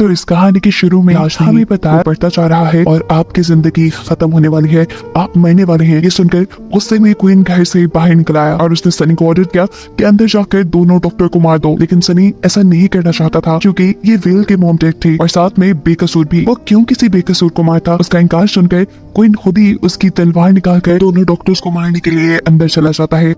तो इस कहानी के शुरू में हमें बताया बढ़ता जा रहा है और आपकी जिंदगी खत्म होने वाली है, आप मरने वाले हैं। ये सुनकर गुस्से में क्वीन घर से बाहर निकल आया और उसने सनी को ऑर्डर किया कि अंदर जाकर दोनों डॉक्टर को मार दो। लेकिन सनी ऐसा नहीं करना चाहता था क्योंकि ये वेल के मॉम डेड थे और साथ में बेकसूर भी। वो क्यों किसी बेकसूर को मारता, उसका इनकार सुनकर क्वीन खुद ही उसकी तलवार निकालकर दोनों डॉक्टर्स को मारने के लिए अंदर चला जाता है।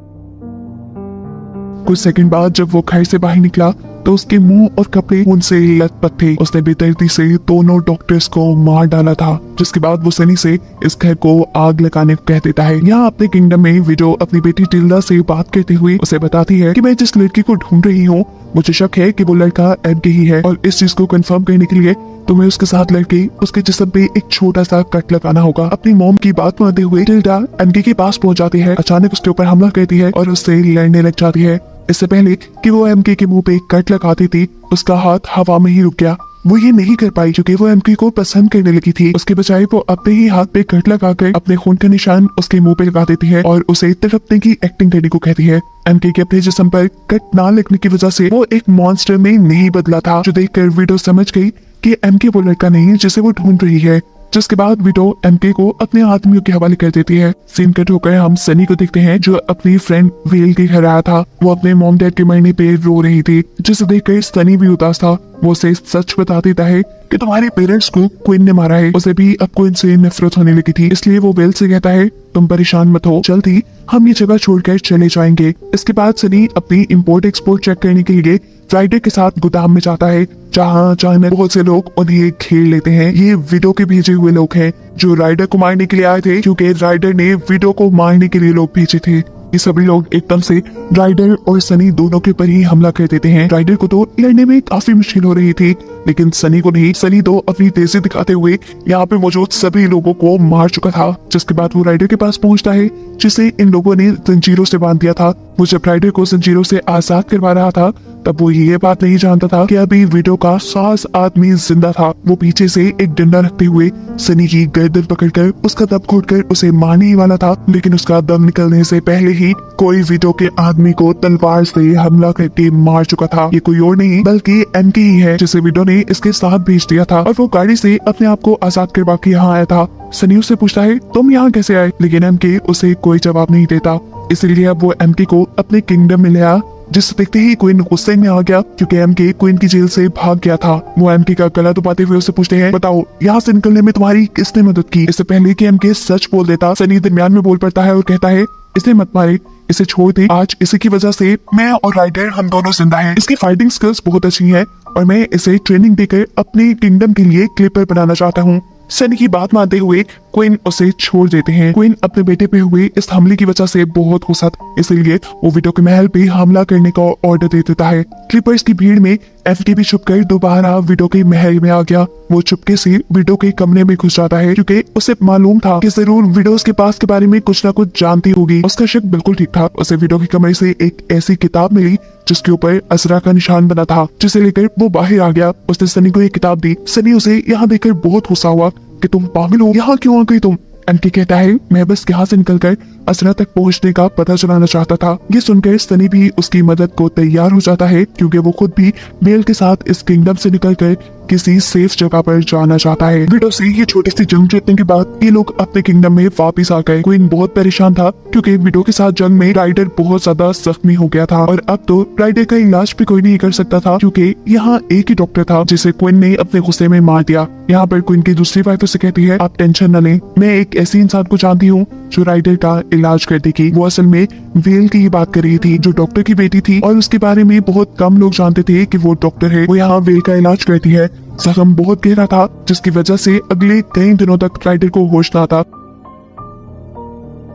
कुछ सेकंड बाद जब वो घर से बाहर निकला तो उसके मुंह और कपड़े खून से लथपथ थे। उसने बेदर्दी से दोनों डॉक्टर्स को मार डाला था, जिसके बाद वो सनी से इस घर को आग लगाने को कह देता है। यहाँ अपने किंगडम में विडो अपनी बेटी टिल्डा से बात करते हुए उसे बताती है कि मैं जिस लड़की को ढूंढ रही हूँ मुझे शक है कि वो लड़का एमके ही है, और इस चीज को कंफर्म करने के लिए तुम्हें उसके साथ लड़के उसके जिस्म पे एक छोटा सा कट लगाना होगा। अपनी मॉम की बात मानते हुए टिल्डा एमके के पास पहुंच जाती है, अचानक उसके ऊपर हमला करती है और उससे लड़ने लग जाती है। इससे पहले कि वो एमके के मुंह पे कट लगाती थी, उसका हाथ हवा में ही रुक गया। वो ये नहीं कर पाई क्योंकि वो एमके को पसंद करने लगी थी। उसके बजाय वो अपने ही हाथ पे कट लगाकर अपने खून का निशान उसके मुंह पे लगा देती है और उसे तड़पने की एक्टिंग करने को कहती है। एमके के अपने जिस्म पर कट ना लगने की वजह से वो एक मॉन्स्टर में नहीं बदला था, जो देखकर विडो समझ गई कि एमके वो लड़का नहीं है जिसे वो ढूंढ रही है। जिसके बाद विडो एमके को अपने आदमियों के हवाले कर देती है। सीन कट होकर हम सनी को देखते हैं जो अपनी फ्रेंड वेल के घर आया था। वो अपने मॉम डैड के मरने पे रो रही थी, जिसे देखकर सनी भी उदास था। वो उसे सच बता देता है कि तुम्हारे पेरेंट्स को क्वीन ने मारा है। उसे भी अब क्वीन से नफरत होने लगी थी, इसलिए वो वेल से कहता है तुम परेशान मत हो, जल्दी हम ये जगह छोड़कर चले जाएंगे। इसके बाद सनी अपनी इंपोर्ट एक्सपोर्ट चेक करने के लिए राइडर के साथ गोदाम में जाता है, जहाँ अचानक बहुत से लोग उन्हें घेर लेते हैं। ये विडो के भेजे हुए लोग हैं जो राइडर को मारने के लिए आए थे, क्योंकि राइडर ने विडो को मारने के लिए लोग भेजे थे। ये सभी लोग एकदम से राइडर और सनी दोनों के ऊपर ही हमला कर देते हैं। राइडर को तो लड़ने में काफी मुश्किल हो रही थी, लेकिन सनी को नहीं। सनी तो अपनी तेजी दिखाते हुए यहाँ पे मौजूद सभी लोगों को मार चुका था। जिसके बाद वो राइडर के पास पहुंचता है, जिसे इन लोगों ने जंजीरों से बांध दिया था। वो जब राइडर को जंजीरों से आजाद करवा रहा था तब वो ये बात नहीं जानता था कि अभी विडो का सास आदमी जिंदा था। वो पीछे से एक डंडा रखते हुए सनी की गर्दन पकड़कर उसका दम घोटकर उसे मारने ही वाला था, लेकिन उसका दम निकलने से पहले ही कोई विडो के आदमी को तलवार से हमला करके मार चुका था। ये कोई और नहीं बल्कि एमके ही है, जिसे विडो ने इसके साथ भेज दिया था और वो गाड़ी से अपने आप को आजाद करवा के यहाँ आया था। सनी उससे पूछता है तुम यहाँ कैसे आए, लेकिन एमके उसे कोई जवाब नहीं देता। इसलिए अब वो एमके को अपने किंगडम में ले आया, जिसे देखते ही क्वीन गुस्से में आ गया क्योंकि एमके क्वीन की जेल से भाग गया था। वो एमके का गला दबाते हुए उससे पूछते हैं बताओ यहाँ से निकलने में तुम्हारी किसने मदद की। इससे पहले कि एमके सच बोल देता, सनी दरमियान में बोल पड़ता है और कहता है इसे मत मारे, इसे छोड़ दे। आज इसी की वजह से मैं और राइडर हम दोनों जिंदा हैं। इसकी फाइटिंग स्किल्स बहुत अच्छी हैं और मैं इसे ट्रेनिंग देकर अपने किंगडम के लिए क्लिपर बनाना चाहता हूँ। सनी की बात मानते हुए क्वीन उसे छोड़ देते हैं। क्वीन अपने बेटे पे हुए इस हमले की वजह से बहुत गुस्सा था, इसलिए वो विडो के महल पे हमला करने का ऑर्डर दे देता है। क्लिपर्स की भीड़ में एफटी भी छुपकर दोबारा विडो के महल में आ गया। वो चुपके से विडो के कमरे में घुस जाता है क्योंकि उसे मालूम था कि जरूर विडो उसके पास के बारे में कुछ ना कुछ जानती होगी। उसका शक बिल्कुल ठीक था। उसे विडो के कमरे से एक ऐसी किताब मिली जिसके ऊपर अजरा का निशान बना था, जिसे लेकर वो बाहर आ गया। उसने सनी को ये किताब दी। सनी उसे यहाँ देखकर बहुत गुस्सा हुआ कि तुम पागल हो, यहाँ क्यों आ गई तुम। एमके कहता है मैं बस यहाँ से निकलकर असरा तक पहुँचने का पता चलाना चाहता था। ये सुनकर सनी भी उसकी मदद को तैयार हो जाता है क्योंकि वो खुद भी बेल के साथ इस किंगडम से निकलकर किसी सेफ जगह पर जाना चाहता है। विडो से ये छोटी सी जंग जीतने के बाद ये लोग अपने किंगडम में वापस आ गए। क्वीन बहुत परेशान था क्योंकि विडो के साथ जंग में राइडर बहुत ज्यादा जख्मी हो गया था और अब तो राइडर का इलाज भी कोई नहीं कर सकता था क्योंकि यहाँ एक ही डॉक्टर था जिसे क्वीन ने अपने गुस्से में मार दिया। यहाँ पर क्वीन की दूसरी वाइफ उसे कहती है आप टेंशन न लें, मैं एक ऐसी इंसान को जानती हूँ जो राइडर का इलाज कर देगी। वो असल में वेल की ही बात कर रही थी जो डॉक्टर की बेटी थी और उसके बारे में बहुत कम लोग जानते थे कि वो डॉक्टर है। वो यहाँ वेल का इलाज करती है। जख्म बहुत गहरा था जिसकी वजह से अगले कई दिनों तक राइडर को होश ना था।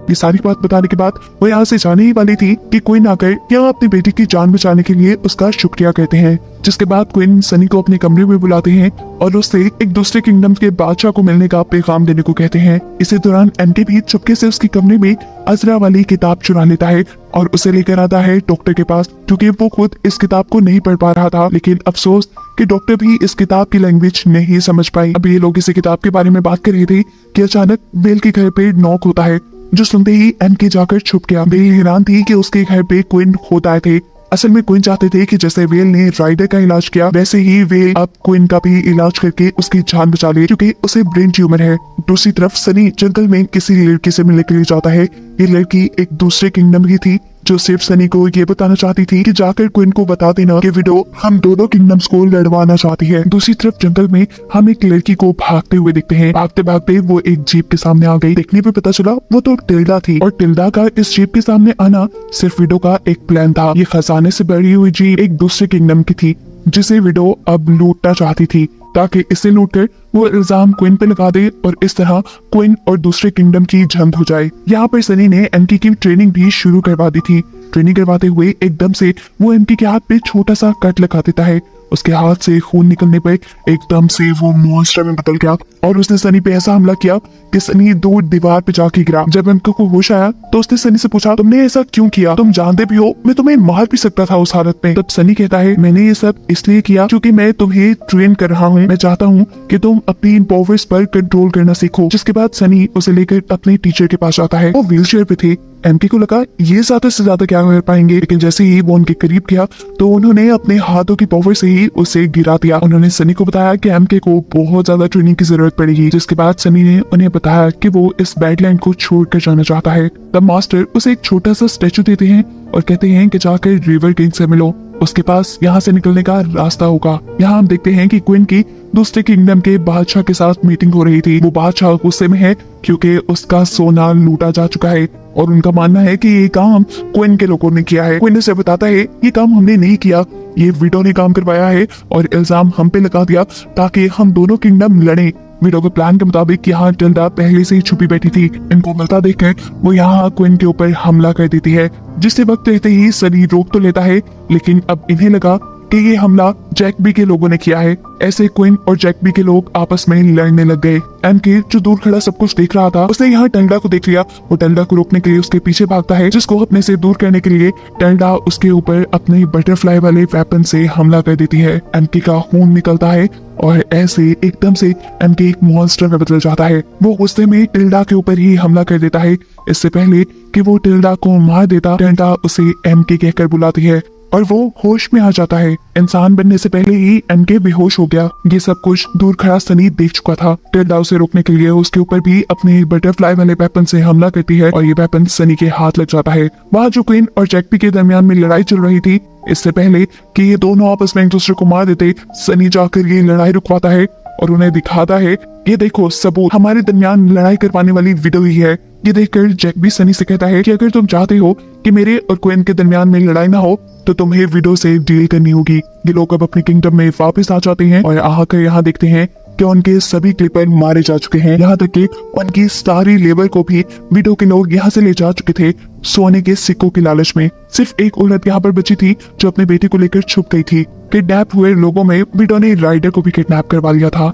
ये सारी बात बताने के बाद वो यहाँ से जाने ही वाली थी कि क्वीन आकर यहाँ अपनी बेटी की जान बचाने के लिए उसका शुक्रिया कहते हैं। जिसके बाद क्वीन सनी को अपने कमरे में बुलाते हैं और उससे एक दूसरे किंगडम के बादशाह को मिलने का पैगाम देने को कहते हैं। इसी दौरान एमके भी चुपके से उसके कमरे में अजरा वाली किताब चुरा लेता है और उसे लेकर आता है डॉक्टर के पास क्योंकि वो खुद इस किताब को नहीं पढ़ पा रहा था। लेकिन अफसोस कि डॉक्टर भी इस किताब की लैंग्वेज नहीं समझ पाई। अब ये लोग इसी किताब के बारे में बात कर रहे थे कि अचानक वेल के घर पे नॉक होता है, जो सुनते ही एमके जाकर छुप गया। वेल हैरान थी कि उसके घर पे क्वीन खुद आए थे। असल में क्वीन चाहते थे कि जैसे वेल ने राइडर का इलाज किया वैसे ही वेल अब क्वीन का भी इलाज करके उसकी जान बचा ले, क्योंकि उसे ब्रेन ट्यूमर है। दूसरी तरफ सनी जंगल में किसी लड़की से मिलने के लिए जाता है। ये लड़की एक दूसरे किंगडम की थी जो सिर्फ सनी को ये बताना चाहती थी कि जाकर क्वीन को बता देना कि विडो हम दोनों किंगडम्स को लड़वाना चाहती है। दूसरी तरफ जंगल में हम एक लड़की को भागते हुए देखते हैं। भागते भागते वो एक जीप के सामने आ गई। देखने पे पता चला वो तो टिल्डा थी और टिल्डा का इस जीप के सामने आना सिर्फ विडो का एक प्लान था। ये खजाने से भरी हुई जीप एक दूसरे किंगडम की थी जिसे विडो अब लूटना चाहती थी ताकि इसे लूटकर वो इल्जाम क्वीन पे लगा दे और इस तरह क्वीन और दूसरे किंगडम की जंग हो जाए। यहाँ पर सनी ने एमके की ट्रेनिंग भी शुरू करवा दी थी। ट्रेनिंग करवाते हुए एकदम से वो एमके के हाथ पे छोटा सा कट लगा देता है। उसके हाथ से खून निकलने पर एकदम से वो मॉन्स्टर में बदल गया और उसने सनी पे ऐसा हमला किया कि सनी दूर दीवार पे जाके गिरा। जब एमके को होश आया तो उसने सनी से पूछा, तुमने ऐसा क्यों किया? तुम जानते भी हो मैं तुम्हें मार भी सकता था उस हालत में। तब सनी कहता है, मैंने ये सब इसलिए किया क्योंकि मैं तुम्हें ट्रेन कर रहा हूँ। मैं चाहता हूँ कि तुम अपनी इन पावर्स पर कंट्रोल करना सीखो। जिसके बाद सनी उसे लेकर अपने टीचर के पास आता है। वो व्हीलचेयर पे थे। एमके को लगा ये ज्यादा से ज्यादा क्या कर पाएंगे, लेकिन जैसे ही वो उनके करीब गया तो उन्होंने अपने हाथों की पावर से ही उसे गिरा दिया। उन्होंने सनी को बताया कि एमके को बहुत ज्यादा ट्रेनिंग की जरूरत पड़ेगी। जिसके बाद सनी ने उन्हें बताया कि वो इस बैडलैंड को छोड़कर जाना चाहता है। तब मास्टर उसे एक छोटा सा स्टैचू देते हैं और कहते हैं कि जाकर रिवर किंग से मिलो, उसके पास यहाँ से निकलने का रास्ता होगा। यहाँ हम देखते हैं कि क्वीन की दूसरे किंगडम के बादशाह के साथ मीटिंग हो रही थी। वो बादशाह गुस्से में है क्योंकि उसका सोना लूटा जा चुका है और उनका मानना है कि ये काम क्वीन के लोगों ने किया है। क्वीन से बताता है ये काम हमने नहीं किया, ये विडो ने काम करवाया है और इल्जाम हम पे लगा दिया ताकि हम दोनों किंगडम लड़े। विडो के प्लान के मुताबिक यहाँ टिल्डा पहले से ही छुपी बैठी थी। इनको मिलता देखकर वो यहाँ क्वीन के ऊपर हमला कर देती है। जिससे वक्त रहते ही सनी रोक तो लेता है, लेकिन अब इन्हें लगा कि ये हमला जैकबी के लोगों ने किया है। ऐसे क्वीन और जैकबी के लोग आपस में लड़ने लग गए। एमके जो दूर खड़ा सब कुछ देख रहा था उसने यहाँ टेल्डा को देख लिया। वो टेल्डा को रोकने के लिए उसके पीछे भागता है, जिसको अपने से दूर करने के लिए टेल्डा उसके ऊपर अपने बटरफ्लाई वाले वेपन से हमला कर देती है। एमके का खून निकलता है और ऐसे एकदम से एमके एक मॉन्स्टर में बदल जाता है। वो गुस्से में टिल्डा के ऊपर ही हमला कर देता है। इससे पहले कि वो टिल्डा को मार देता, टिल्डा उसे एमके कहकर बुलाती है और वो होश में आ जाता है। इंसान बनने से पहले ही एमके बेहोश हो गया। ये सब कुछ दूर खड़ा सनी देख चुका था। टिल्डा उसे रोकने के लिए उसके ऊपर भी अपने बटरफ्लाई वाले वेपन से हमला करती है और ये वेपन सनी के हाथ लग जाता है। वहाँ जो क्वीन और जैकबी के दरमियान में लड़ाई चल रही थी, इससे पहले कि ये दोनों आपस में एक दूसरे को मार देते, सनी जाकर ये लड़ाई रुकवाता है और उन्हें दिखाता है, ये देखो सबूत, हमारे दरमियान लड़ाई करवाने वाली विडो ही है। ये देखकर जैकबी सनी से कहता है कि अगर तुम चाहते हो कि मेरे और क्वीन के दरमियान में लड़ाई ना हो तो तुम्हें विडो से डील करनी होगी। ये लोग अब अपने किंगडम में वापस आ जाते हैं और आकर यहाँ देखते हैं कि उनके सभी क्लिपर मारे जा चुके हैं। यहाँ तक कि उनकी सारी लेबर को भी विडो के लोग यहाँ से ले जा चुके थे सोने के सिक्कों के लालच में। सिर्फ एक औरत यहाँ पर बची थी जो अपने बेटे को लेकर छुप गई थी। किडनैप हुए लोगों में विडो ने राइडर को भी किडनैप करवा लिया था।